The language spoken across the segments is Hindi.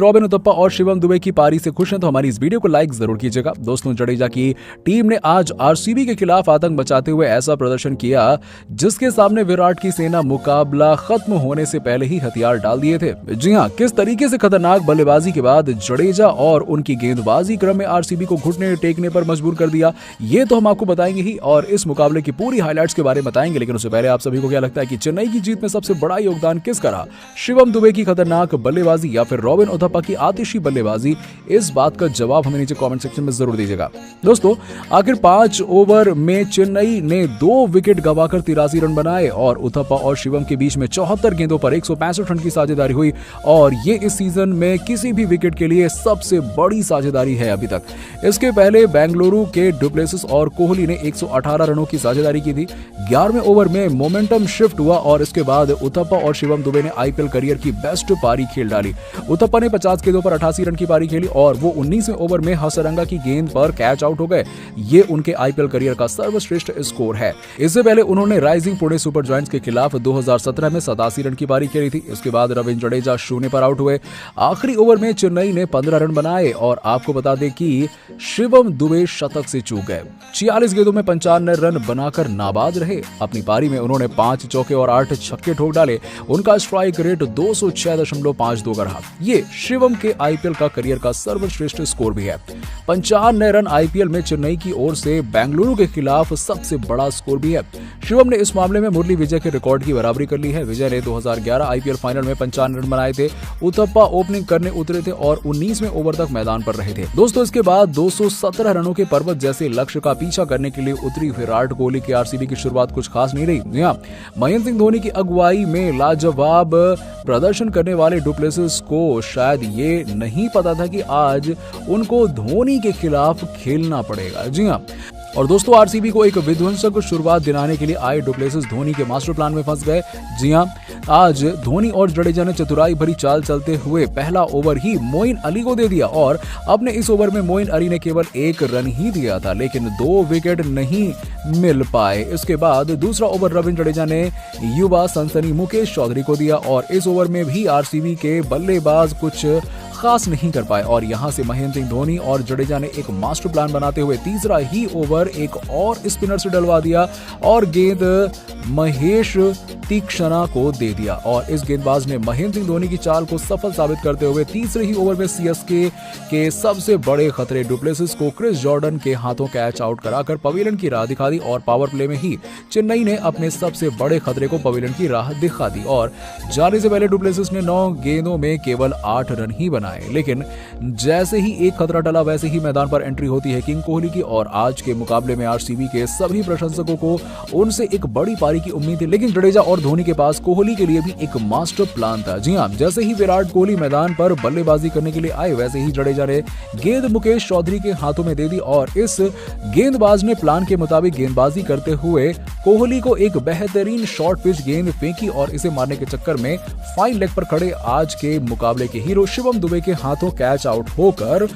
रॉबिन उथप्पा और शिवम दुबे की पारी से खुश हैं तो हमारी इस वीडियो को लाइक जरूर कीजिएगा। दोस्तों, जडेजा की टीम ने आज आरसीबी के खिलाफ आतंक मचाते हुए ऐसा प्रदर्शन किया जिसके सामने विराट की सेना मुकाबला खत्म होने से पहले ही हथियार डाल दिए थे। जी हां, किस तरीके से खतरनाक बल्लेबाजी के बाद जडेजा और उनकी गेंदबाजी क्रम में आरसीबी को घुटने टेकने पर मजबूर कर दिया, ये तो हम आपको बताएंगे ही और इस मुकाबले की पूरी हाइलाइट्स के बारे में बताएंगे। लेकिन उससे पहले आप सभी को क्या लगता है कि चेन्नई की जीत में सबसे बड़ा योगदान किसका रहा? शिवम दुबे की खतरनाक बल्लेबाजी या फिर रॉबिन उथप्पा की आतिशी बल्लेबाजी? इस बात का जवाब हमें नीचे कमेंट सेक्शन में जरूर दीजिएगा। दोस्तों, आखिर 5 ओवर में चेन्नई ने 2 विकेट गंवाकर 83 रन बनाए और उथप्पा और शिवम के बीच में 74 गेंदों पर 165 रन की साझेदारी हुई और ये इस सीजन में किसी भी विकेट के लिए सबसे बड़ी साझेदारी है अभी तक। इसके पहले बेंगलुरु के डुप्लेसिस और कोहली ने 118 रनों की साझेदारी की थी। 11वें ओवर में मोमेंटम शिफ्ट हुआ और इसके बाद उथप्पा और शिवम दुबे ने आईपीएल करियर की बेस्ट पारी खेल डाली। उथप्पा ने 50 गेंदों पर 88 रन की पारी खेली और वो 19वें ओवर में हसरंगा की गेंद पर कैच आउट हो गए। ये उनके आईपीएल करियर का सर्वश्रेष्ठ स्कोर है। इससे पहले उन्होंने राइजिंग पुणे सुपर जायंट्स के खिलाफ 2017 में 87 रन की पारी खेली थी। इसके बाद रविंद्र जडेजा शून्य पर आउट हुए। आखिरी ओवर में चेन्नई ने 15 रन बनाए और आपको बता दें कि शिवम दुबे शतक से चूक गए। 46 गेंदों में 95 रन बनाकर नाबाद रहे। अपनी पारी में उन्होंने 5 चौके और 8 छक्के ठोक डाले। उनका स्ट्राइक रेट 206.52 का रहा। ये शिवम के आईपीएल का करियर का सर्वश्रेष्ठ स्कोर भी है। 95 रन आईपीएल में चेन्नई की ओर से बेंगलुरु के खिलाफ सबसे बड़ा स्कोर भी है। शिवम ने इस मामले में मुरली विजय के रिकॉर्ड की बराबरी कर ली है। विजय ने 2011 आईपीएल फाइनल में 55 रन बनाए थे। उथप्पा ओपनिंग करने उतरे थे और 19वें ओवर तक मैदान पर रहे थे। दोस्तों, इसके बाद 217 रनों के पर्वत जैसे लक्ष्य का पीछा करने के लिए उतरी विराट कोहली की आरसीबी की शुरुआत कुछ खास नहीं रही। महेंद्र सिंह धोनी की अगुवाई में लाजवाब प्रदर्शन करने वाले डुप्लेसिस को शायद ये नहीं पता था कि आज उनको धोनी के खिलाफ खेलना पड़ेगा। जी हाँ, और दोस्तों, आरसीबी को एक विध्वंसक शुरुआत दिलाने के लिए आए डुप्लेसिस धोनी के मास्टर प्लान में फंस गए। जी हां, आज धोनी और जडेजा ने चतुराई भरी चाल चलते हुए पहला ओवर ही मोइन अली को दे दिया और अपने इस ओवर में मोइन अली ने केवल 1 रन ही दिया था, लेकिन 2 विकेट नहीं मिल पाए। इसके बाद दूसरा ओवर रविंद्र जडेजा ने युवा सनसनी मुकेश चौधरी को दिया और इस ओवर में भी आरसीबी के बल्लेबाज कुछ खास नहीं कर पाए और यहां से महेंद्र सिंह धोनी और जडेजा ने एक मास्टर प्लान बनाते हुए तीसरा ही ओवर एक और स्पिनर से डलवा दिया और गेंद महेश तीक्षणा को दे दिया और इस गेंदबाज ने महेंद्र सिंह धोनी की चाल को सफल साबित करते हुए तीसरे ही ओवर में सीएसके के सबसे बड़े खतरे डुप्लेसिस को क्रिस जॉर्डन के हाथों कैच आउट कराकर पवेलियन की राह दिखा दी और पावर प्ले में ही चेन्नई ने अपने सबसे बड़े खतरे को पवेलियन की राह दिखा दी और जाने से पहले डुप्लेसिस ने 9 गेंदों में केवल 8 रन ही बनाए। लेकिन जैसे ही एक खतरा टला वैसे ही मैदान पर एंट्री होती है किंग कोहली की और आज के मुकाबले में आरसीबी के सभी प्रशंसकों को उनसे एक बड़ी पारी की उम्मीद थी। लेकिन जडेजा और धोनी के पास कोहली के लिए भी एक मास्टर प्लान था। जी हां, जैसे ही विराट कोहली मैदान पर बल्लेबाजी करने के लिए आए वैसे ही जडेजा ने गेंद मुकेश चौधरी के हाथों में दे दी और इस गेंदबाज ने प्लान के मुताबिक गेंदबाजी करते हुए कोहली को एक बेहतरीन शॉर्ट पिच गेंद फेंकी और इसे मारने के चक्कर में फाइन लेग पर खड़े आज के मुकाबले के हीरो शिवम दुबे के हाथों कैच आउट होकर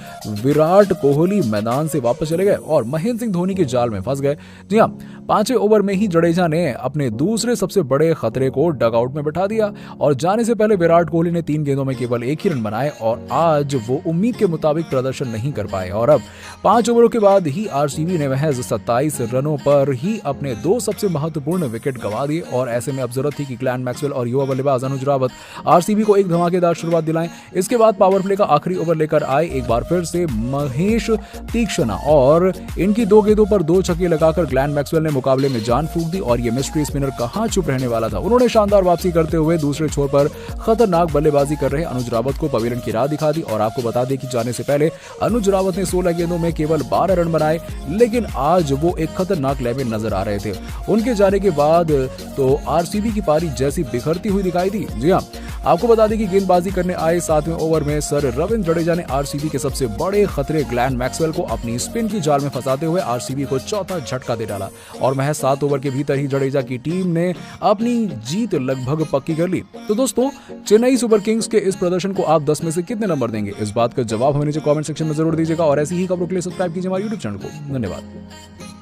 विराट कोहली मैदान से वापस चले गए और महेंद्र सिंह धोनी के जाल में फंस गए। जी हां, 5वें ओवर में ही जडेजा ने अपने दूसरे सबसे बड़े खतरे को डगआउट में बैठा दिया और जाने से पहले विराट कोहली ने 3 गेंदों में केवल 1 ही रन बनाए और आज वो उम्मीद के मुताबिक प्रदर्शन नहीं कर पाए और अब 5 ओवरों के बाद ही आरसीबी ने महज 27 रनों पर ही अपने 2 सबसे महत्वपूर्ण विकेट गंवा दिए और ऐसे में अब जरूरत थी कि ग्लेन मैक्सवेल और युवा बल्लेबाज अनुज रावत आरसीबी को एक धमाकेदार शुरुआत दिलाएं। इसके बाद पावर प्ले का आखिरी ओवर लेकर आए एक बार फिर से महेश तीक्षणा और इनकी 2 गेंदों पर 2 छक्के लगाकर ग्लेन मैक्सवेल ने मुकाबले में जान फूंक दी और ये मिस्ट्री स्पिनर कहां चुप रहने वाला था। उन्होंने शानदार वापसी करते हुए दूसरे छोर पर खतरनाक बल्लेबाजी कर रहे अनुज रावत को पवेलियन की राह दिखा दी और आपको बता दें कि जाने से पहले अनुज रावत ने 16 गेंदों में केवल 12 रन बनाए, लेकिन आज वो एक खतरनाक लय में नजर आ रहे थे। उनके जाने के बाद तो आरसीबी की पारी जैसी बिखरती हुई दिखाई दी। जी हां, आपको बता दें कि गेंदबाजी करने आए 7वें ओवर में सर रविंद्र जडेजा ने आरसीबी के सबसे बड़े खतरे ग्लेन मैक्सवेल को अपनी स्पिन की जाल में फंसाते हुए आरसीबी को चौथा झटका दे डाला और महज 7 ओवर के भीतर ही जडेजा की टीम ने अपनी जीत लगभग पक्की कर ली। तो दोस्तों, चेन्नई सुपर किंग्स के इस प्रदर्शन को आप 10 में से कितने नंबर देंगे? इस बात का जवाब हमें नीचे कमेंट सेक्शन में जरूर दीजिएगा और ऐसी ही खबरों के लिए सब्सक्राइब कीजिए हमारे यूट्यूब चैनल को। धन्यवाद।